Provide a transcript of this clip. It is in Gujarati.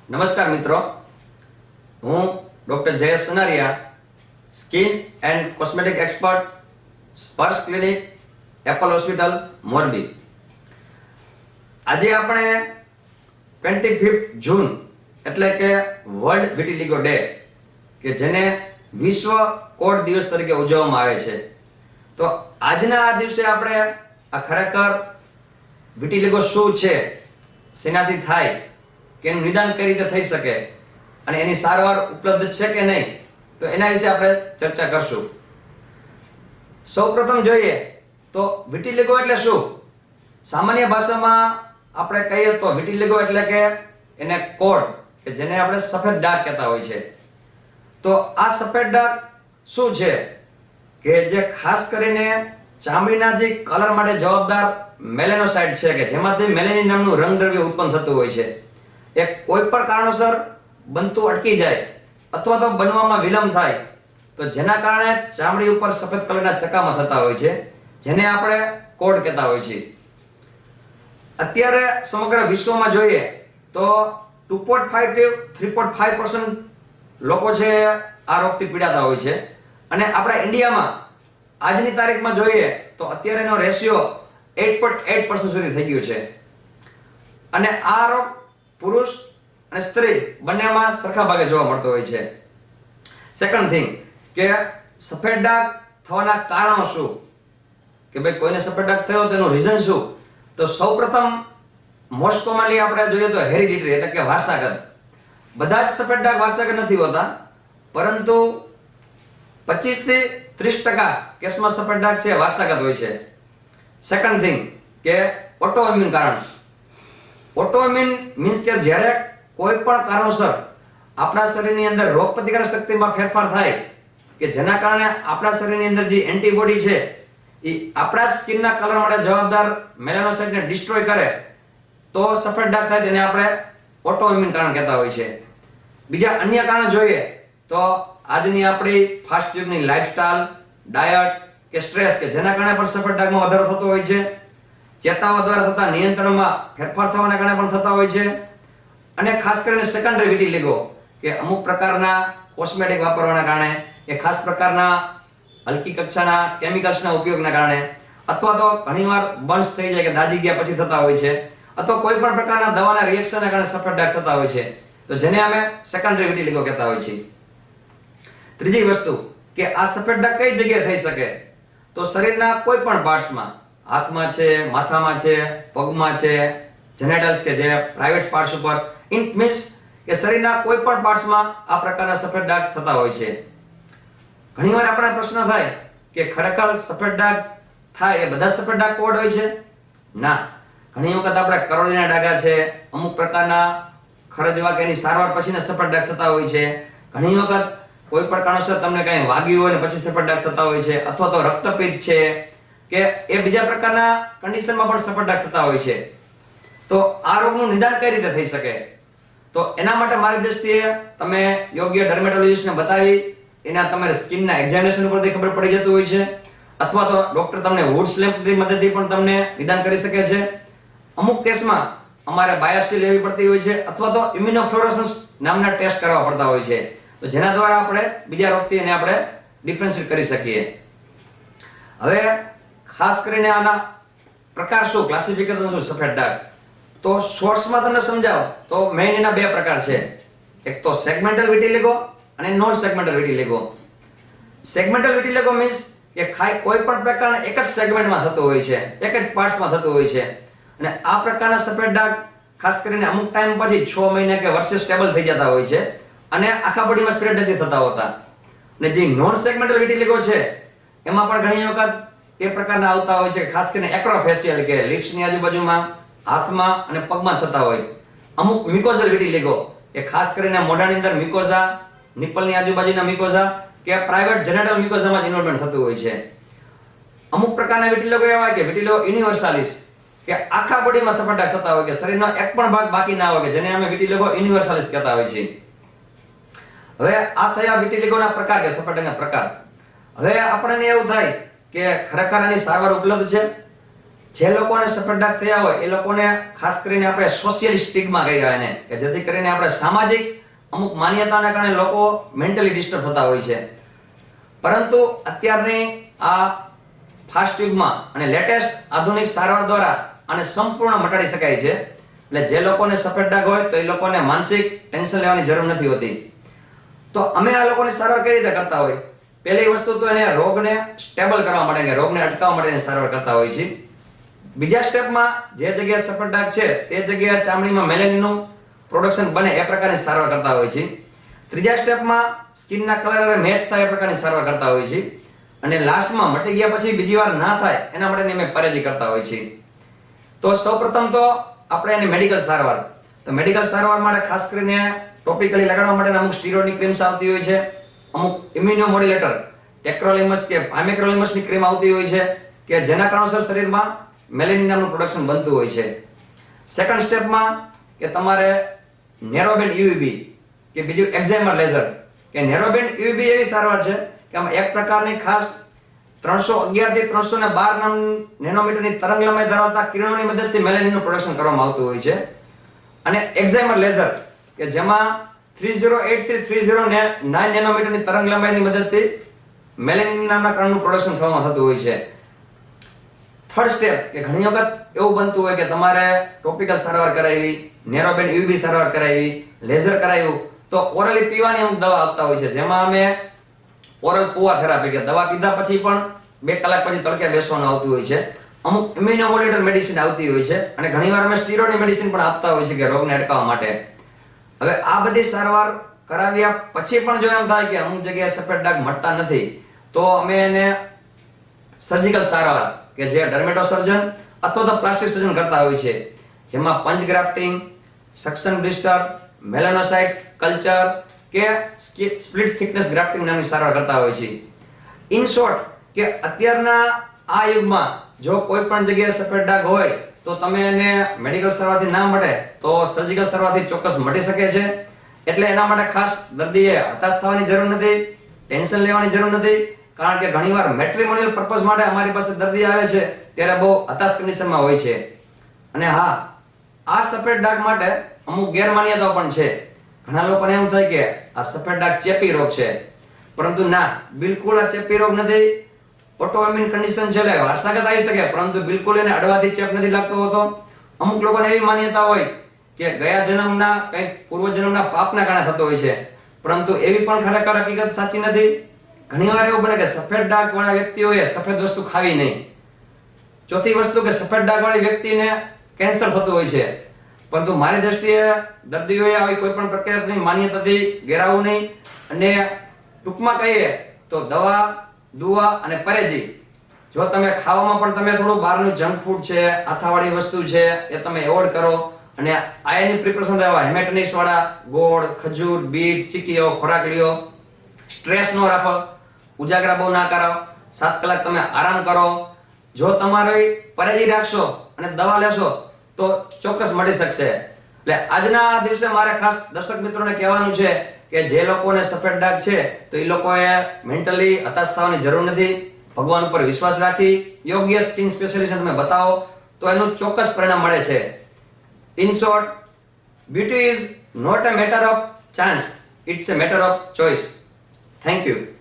નમસ્કાર મિત્રો, હું doctor Jayesh Sanariya, skin and cosmetic expert, Sparsh clinic, Apple hospital, Morbi. આજે આપણે 25 જૂન એટલે કે વર્લ્ડ વિટિલિગો ડે કે જેને વિશ્વ કોડ દિવસ તરીકે ઉજવવામાં આવે છે. તો આજના આ દિવસે આપણે આ ખરેખર વિટિલિગો શું છે, શેનાથી થાય, કે એનું નિદાન કઈ રીતે થઈ શકે અને એની સારવાર ઉપલબ્ધ છે કે નહીં, તો એના વિશે આપણે ચર્ચા કરશું. સૌપ્રથમ જોઈએ તો વિટિલિગો એટલે શું? સામાન્ય ભાષામાં આપણે કહીએ તો વિટિલિગો એટલે કે એને કોડ, કે જેને આપણે સફેદ ડાઘ કહેતા હોય છે. તો આ સફેદ ડાઘ શું છે કે જે ખાસ કરીને ચામડીના જે કલર માટે જવાબદાર મેલેનોસાઇટ છે, કે જેમાંથી મેલેનિન નામનું રંગદ્રવ્ય ઉત્પન્ન થતું હોય છે, એ કોઈ પણ કારણોસર બનતું અટકી જાય અથવા તો બનવામાં વિલંબ થાય તો જેના કારણે ચામડી ઉપર સફેદ કલરના ચકામા થતા હોય છે, જેને આપણે કોડ કહેતા હોય છે. અત્યારે સમગ્ર વિશ્વમાં જોઈએ તો 2.5 થી 3.5% લોકો છે આ રોગથી પીડાતા હોય છે. અને આપણા ઇન્ડિયામાં આજની તારીખમાં જોઈએ તો અત્યારેનો રેશિયો 8.8% સુધી થઈ ગયો છે. અને આ રોગ પુરુષ અને સ્ત્રી બંનેમાં સરખા ભાગે જોવા મળતો હોય છે. સેકન્ડ થિંગ કે સફેદ ડાઘ થવાના કારણો શું, કે ભાઈ કોઈને સફેદ ડાઘ થયો તેનું રીઝન શું? તો સૌપ્રથમ મોસ્ટ કોમનલી આપણે જોઈએ તો હેરિડિટરી એટલે કે વારસાગત. બધા જ સફેદ ડાઘ વારસાગત નથી હોતા, પરંતુ 25 થી 30% કેસમાં સફેદ ડાઘ છે વારસાગત હોય છે. સેકન્ડ થિંગ કે ઓટોઇમ્યુન કારણ. ઓટોઇમ્યુન મીન્સ કે જ્યારે કોઈ પણ કારણોસર આપણા શરીરની અંદર રોગપ્રતિકારક શક્તિમાં ફેરફાર થાય, કે જેના કારણે આપણા શરીરની અંદર જે એન્ટીબોડી છે એ આપણા જ સ્કિનના કલર માટે જવાબદાર મેલેનોસાઇટને ડિસ્ટ્રોય કરે તો સફેદ ડાઘ થાય, તેને આપણે ઓટોઇમ્યુન કારણ કહેતા હોય છે. બીજા અન્ય કારણ જોઈએ તો આજની આપણી ફાસ્ટ યુગની લાઇફસ્ટાઇલ, ડાયટ કે સ્ટ્રેસ, કે જેના કારણે પણ સફેદ ડાઘમાં વધારો થતો હોય છે. ચેતાઓ દ્વારા થતા નિયંત્રણમાં ફેરફાર થવાના કારણે પણ થતા હોય છે. અને ખાસ કરીને સેકન્ડરી વિટિલિગો, કે અમુક પ્રકારના કોસ્મેટિક વાપરવાના કારણે, કે ખાસ પ્રકારના હલકી કક્ષાના કેમિકલ્સના ઉપયોગના કારણે, અથવા તો ઘણીવાર બર્ન્સ થઈ જાય કે દાજી ગયા પછી થતા હોય છે, અથવા કોઈ પણ પ્રકારના દવાના રિએક્શનના કારણે સફેદ ડાઘ થતા હોય છે, તો જેને અમે સેકન્ડરી વિટિલિગો કહેતા હોય છે. ત્રીજી વસ્તુ કે આ સફેદ ડાઘ કઈ જગ્યાએ થઈ શકે? તો શરીરના કોઈ પણ પાર્ટ્સમાં, હાથમાં છે, માથામાં છે, પગમાં છે, જેનેટલ્સ કે જે પ્રાઇવેટ પાર્ટ્સ ઉપર, ઇટ મીન્સ કે શરીરના કોઈ પણ પાર્ટ્સમાં આ પ્રકારના સફેદ ડાઘ થતા હોય છે. ઘણીવાર આપણને પ્રશ્ન થાય કે ખરેખર સફેદ ડાઘ થાય એ બધા સફેદ ડાઘ કોડ હોય છે? ના. ઘણી વખત આપણે કરોળીના ડાઘા છે, અમુક પ્રકારના ખરજવા કે એની સારવાર પછીના સફેદ ડાઘ થતા હોય છે. ઘણી વખત કોઈ પણ કારણોસર તમને કંઈ વાગ્યું હોય ને પછી સફેદ ડાઘ થતા હોય છે, અથવા તો રક્તપિત્ત છે કે એ બીજા પ્રકારના કન્ડિશનમાં પણ સફેદ ડાઘ થતા હોય છે. તો આ રોગનું નિદાન કઈ રીતે થઈ શકે? તો એના માટે મારી દ્રષ્ટિએ તમે યોગ્ય ડર્મેટોલોજિસ્ટને બતાવી એના તમારે સ્કિનના એક્ઝામિનેશન ઉપરથી ખબર પડી જતું હોય છે, અથવા તો ડોક્ટર તમને વુડ્સ લેમ્પની મદદથી પણ તમને નિદાન કરી શકે છે. અમુક કેસમાં અમારે બાયોપ્સી લેવી પડતી હોય છે, અથવા તો ઇમ્યુનોફ્લોરોસન્સ નામના ટેસ્ટ કરવા પડતા હોય છે, તો જેના દ્વારા આપણે બીજા રોગથી એને આપણે ડિફરન્શિએટ કરી શકીએ. હવે ખાસ કરીને આના પ્રકાર શું, ક્લાસિફિકેશન શું સફેદ ડાઘ? તો શોર્ટ્સમાં તમને સમજાવો તો મેઇન એના બે પ્રકાર છે. એક તો સેગમેન્ટલ વિટિલિગો અને નોન સેગમેન્ટલ વિટિલિગો. સેગમેન્ટલ વિટિલિગો મીન્સ કે કોઈ પણ પ્રકારના એક જ સેગમેન્ટમાં થતું હોય છે, એક જ પાર્ટ્સમાં થતું હોય છે. અને આ પ્રકારના સફેદ ડાઘ ખાસ કરીને અમુક ટાઈમ પછી 6 મહિના કે વર્ષે સ્ટેબલ થઈ જતા હોય છે અને આખા બોડીમાં સ્પ્રેડ નથી થતા હોતા. અને જે નોન સેગમેન્ટલ વિટિલિગો છે એમાં પણ ઘણી વખત એ પ્રકારના આવતા હોય છે, ખાસ કરીને એક્રોફેશિયલ કે લિપ્સની આજુબાજુમાં, હાથમાં અને પગમાં થતા હોય. અમુક મિકોઝલ વિટિલિગો, કે ખાસ કરીને મોઢાની અંદર મિકોઝા, નિપલની આજુબાજુના મિકોઝા કે પ્રાઇવેટ જેનેટલ મિકોઝામાં જ ઇન્વોલ્વમેન્ટ થતું હોય છે. અમુક પ્રકારના વિટિલિગો એવા કે વિટિલિગો યુનિવર્સાલિસ, કે આખા બોડીમાં સફેદ ડાઘ થતા હોય, કે શરીરનો એક પણ ભાગ બાકી ના હોય, કે જેને અમે વિટિલિગો યુનિવર્સાલિસ કહેતા હોય છે. હવે આ થયા વિટિલિગોના પ્રકાર, કે સફેદ ડાઘના પ્રકાર. હવે આપણને એવું થાય કે ખરેખર આની સારવાર ઉપલબ્ધ છે? જે લોકોને સફેદ ડાઘ થયા હોય એ લોકોને ખાસ કરીને આપણે સોશિયલ સ્ટિગ્મા કહીએ એને, કે જેથી કરીને આપણે સામાજિક અમુક માન્યતાના કારણે લોકો મેન્ટલી ડિસ્ટર્બ થતા હોય છે. પરંતુ અત્યારની આ ફાસ્ટ યુગમાં અને લેટેસ્ટ આધુનિક સારવાર દ્વારા આને સંપૂર્ણ મટાડી શકાય છે. એટલે જે લોકોને સફેદ ડાઘ હોય તો એ લોકોને માનસિક ટેન્શન લેવાની જરૂર નથી હોતી. તો અમે આ લોકોની સારવાર કઈ રીતે કરતા હોય? પહેલી વસ્તુ તો એને રોગને સ્ટેબલ કરવા માટે, કે રોગને અટકાવવા માટેની સારવાર કરતા હોય છે. બીજા સ્ટેપમાં જે જગ્યાએ સફેદ ડાઘ છે તે જગ્યાએ ચામડીમાં મેલેનિનનું પ્રોડક્શન બને એ પ્રકારની સારવાર કરતા હોય છે. ત્રીજા સ્ટેપમાં સ્કિનના કલર મેચ થાય એ પ્રકારની સારવાર કરતા હોય છે. અને લાસ્ટમાં મટી ગયા પછી બીજી વાર ના થાય એના માટેની અમે પરેજી કરતા હોય છે. તો સૌપ્રથમ તો આપણે એની મેડિકલ સારવાર. તો મેડિકલ સારવાર માટે ખાસ કરીને ટોપિકલી લગાડવા માટે અમુક સ્ટીરોઇડની ક્રીમ્સ આવતી હોય છે, અમુક ઇમ્યુનોમોડ્યુલેટર ટેક્રોલિમસ કે પાઇમેક્રોલિમસની ક્રીમ આવતી હોય છે, કે જેના કારણોસર શરીરમાં મેલેનિન નામનું પ્રોડક્શન બનતું હોય છે. સેકન્ડ સ્ટેપમાં કે તમારે નેરોબેન્ડ યુવીબી કે બીજું એક્ઝાઇમર લેઝર, કે નેરોબેન્ડ યુવીબી એવી સારવાર છે કે આમાં એક પ્રકારની ખાસ 311 થી 312 નેનોમીટરની તરંગ લંબાઈ ધરાવતા કિરણોની મદદથી મેલેનિનનું પ્રોડક્શન કરવામાં આવતું હોય છે. અને એક્ઝાઇમર લેઝર કે જેમાં 308 થી 309 નેનોમીટરની તરંગ લંબાઈની મદદથી મેલેનિન નામના કણનું પ્રોડક્શન થવામાં થતું હોય છે. થર્ડ સ્ટેપ કે ઘણી વખત એવું બનતું હોય કે તમારે ટોપિકલ સારવાર કરાવી, નેરોબેન્ડ યુવીબી સારવાર કરાવી, લેઝર કરાવ્યું, તો ઓરલી પીવાની અમુક દવા આપતા હોય છે, જેમાં અમે ઓરલ પુઆ થેરાપી કે દવા પીધા પછી પણ 2 કલાક પછી તડકે બેસવાનું આવતું હોય છે. અમુક ઇમ્યુનોમોડ્યુલેટર મેડિસિન આવતી હોય છે, અને ઘણીવાર અમે સ્ટીરોઇડની મેડિસિન પણ આપતા હોય છે કે રોગને અટકાવવા માટે. હવે આ બધી સારવાર કરાવ્યા પછી પણ જો એમ થાય કે અમુક જગ્યાએ સફેદ ડાઘ મટતા નથી, તો અમે એને સર્જિકલ સારવાર કે જે ડર્મેટો સર્જન અથવા તો પ્લાસ્ટિક સર્જન કરતા હોય છે, જેમાં પંચ ગ્રાફ્ટિંગ, સક્શન બ્લિસ્ટર, મેલાનોસાઇટ કલ્ચર કે સ્પ્લિટ થિકનેસ ગ્રાફ્ટિંગ નામની સારવાર કરતા હોય છે. ઇન શોર્ટ કે અત્યારના આ યુગમાં જો કોઈ પણ જગ્યાએ સફેદ ડાઘ હોય તો તમે એને મેડિકલ સારવારથી ના મટે તો સર્જિકલ સારવારથી ચોક્કસ મટી શકે છે. એટલે એના માટે ખાસ દર્દીએ હતાશ થવાની જરૂર નથી, ટેન્શન લેવાની જરૂર નથી, કારણ કે ઘણીવાર મેટ્રિમોનિયલ પર્પઝ માટે અમારી પાસે દર્દી આવે છે ત્યારે બહુ હતાશ કન્ડિશનમાં હોય છે. અને હા, આ સફેદ ડાઘ માટે અમુક ગેરમાન્યતાઓ પણ છે. ઘણા લોકોને એમ થાય કે આ સફેદ ડાઘ ચેપી રોગ છે, પરંતુ ના, બિલકુલ આ ચેપી રોગ નથી. ઓટોઇમ્યુન કન્ડિશન છે, એટલે વારસાગત આવી શકે, પરંતુ બિલકુલ એને અડવાથી ચેપ નથી લાગતો હોતો. અમુક લોકોને એવી માન્યતા હોય કે ગયા જન્મના કંઈક પૂર્વ જન્મના પાપના કારણે થતો હોય છે, પરંતુ એવી પણ ખરેખર હકીકત સાચી નથી. ઘણીવાર એવું બને કે સફેદ ડાઘ વાળા વ્યક્તિઓએ સફેદ વસ્તુ ખાવી નહીં. ચોથી વસ્તુ કે સફેદ ડાઘ વાળી વ્યક્તિને કેન્સર થતું હોય છે, પરંતુ મારી દ્રષ્ટિએ દર્દીઓએ આવી કોઈ પણ પ્રકારની માન્યતાથી ઘેરાવું નહીં. અને ટૂંકમાં કહીએ તો દવા, દુઆ અને પરેજી. જો તમે ખાવામાં પણ તમે થોડું બહારનું જંક ફૂડ છે, આથાવાળી વસ્તુ છે એ તમે એવોર્ડ કરો, અને આયનની પ્રિપરેશન એવા હેમેટોનિક્સ વાળા ગોળ, ખજૂર, બીટ, ચીકીઓ ખોરાક લ્યો. સ્ટ્રેસ ન રાખો, ઉજાગરા બહુ ના કરો, 7 કલાક તમે આરામ કરો. જો તમારી પરેજી રાખશો અને દવા લેશો તો ચોક્કસ મળી શકશે. એટલે આજના દિવસે મારે ખાસ દર્શક મિત્રોને કહેવાનું છે કે જે લોકોને સફેદ ડાઘ છે તો એ લોકોએ મેન્ટલી હતાશ થવાની જરૂર નથી. ભગવાન ઉપર વિશ્વાસ રાખી યોગ્ય સ્કિન સ્પેશિયલિસ્ટને તમે બતાવો તો એનું ચોક્કસ પરિણામ મળે છે. In short, beauty is not a matter of chance, it's a matter of choice. Thank you.